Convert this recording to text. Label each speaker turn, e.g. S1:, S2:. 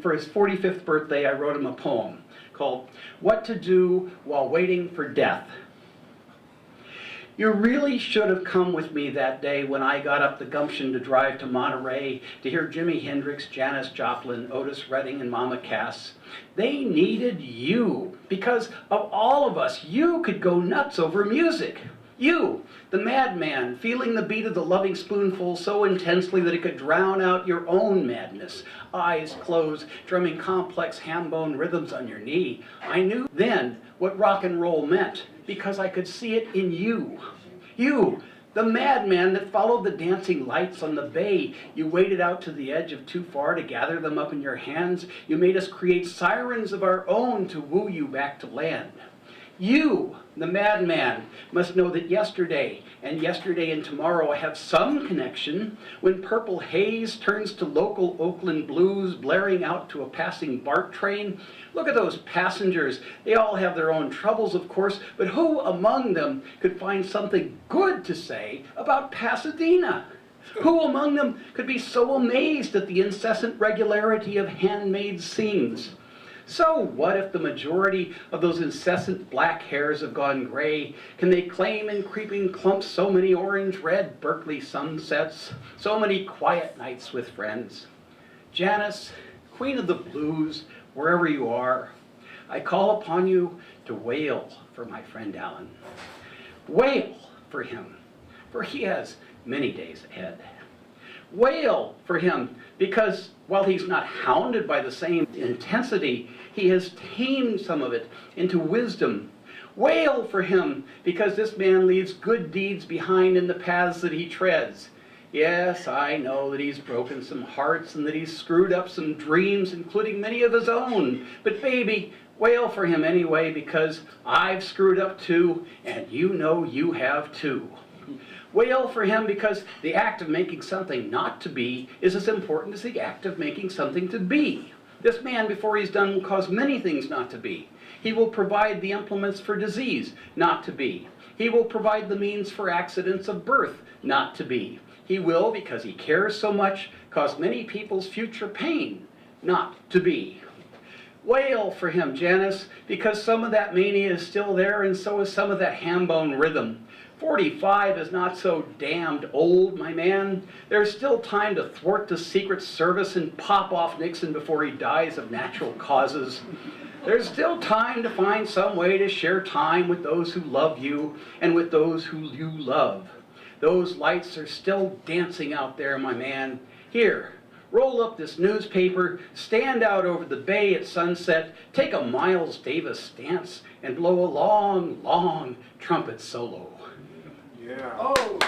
S1: For his 45th birthday, I wrote him a poem called What to Do While Waiting for Death. You really should have come with me that day when I got up the gumption to drive to Monterey to hear Jimi Hendrix, Janis Joplin, Otis Redding, and Mama Cass. They needed you because of all of us. You could go nuts over music. You, the madman, feeling the beat of the loving spoonful so intensely that it could drown out your own madness. Eyes closed, drumming complex ham-bone rhythms on your knee. I knew then what rock and roll meant because I could see it in you. You, the madman that followed the dancing lights on the bay. You waded out to the edge of too far to gather them up in your hands. You made us create sirens of our own to woo you back to land. You, the madman, must know that yesterday and tomorrow have some connection when purple haze turns to local Oakland blues blaring out to a passing BART train. Look at those passengers. They all have their own troubles, of course, but who among them could find something good to say about Pasadena? Who among them could be so amazed at the incessant regularity of handmade scenes? So what if the majority of those incessant black hairs have gone gray? Can they claim in creeping clumps so many orange-red Berkeley sunsets, so many quiet nights with friends? Janis, queen of the blues, wherever you are, I call upon you to wail for my friend Alan. Wail for him, for he has many days ahead. Wail for him because while he's not hounded by the same intensity, he has tamed some of it into wisdom. Wail for him because this man leaves good deeds behind in the paths that he treads. Yes, I know that he's broken some hearts and that he's screwed up some dreams, including many of his own. But baby, wail for him anyway because I've screwed up too, and you know you have too. Wail for him because the act of making something not to be is as important as the act of making something to be. This man, before he's done, will cause many things not to be. He will provide the implements for disease not to be. He will provide the means for accidents of birth not to be. He will, because he cares so much, cause many people's future pain not to be. Wail for him, Janis, because some of that mania is still there and so is some of that ham-bone rhythm. 45 is not so damned old, my man. There's still time to thwart the Secret Service and pop off Nixon before he dies of natural causes. There's still time to find some way to share time with those who love you and with those who you love. Those lights are still dancing out there, my man. Here, roll up this newspaper, stand out over the bay at sunset, take a Miles Davis stance, and blow a long, long trumpet solo.
S2: Yeah.
S3: Oh!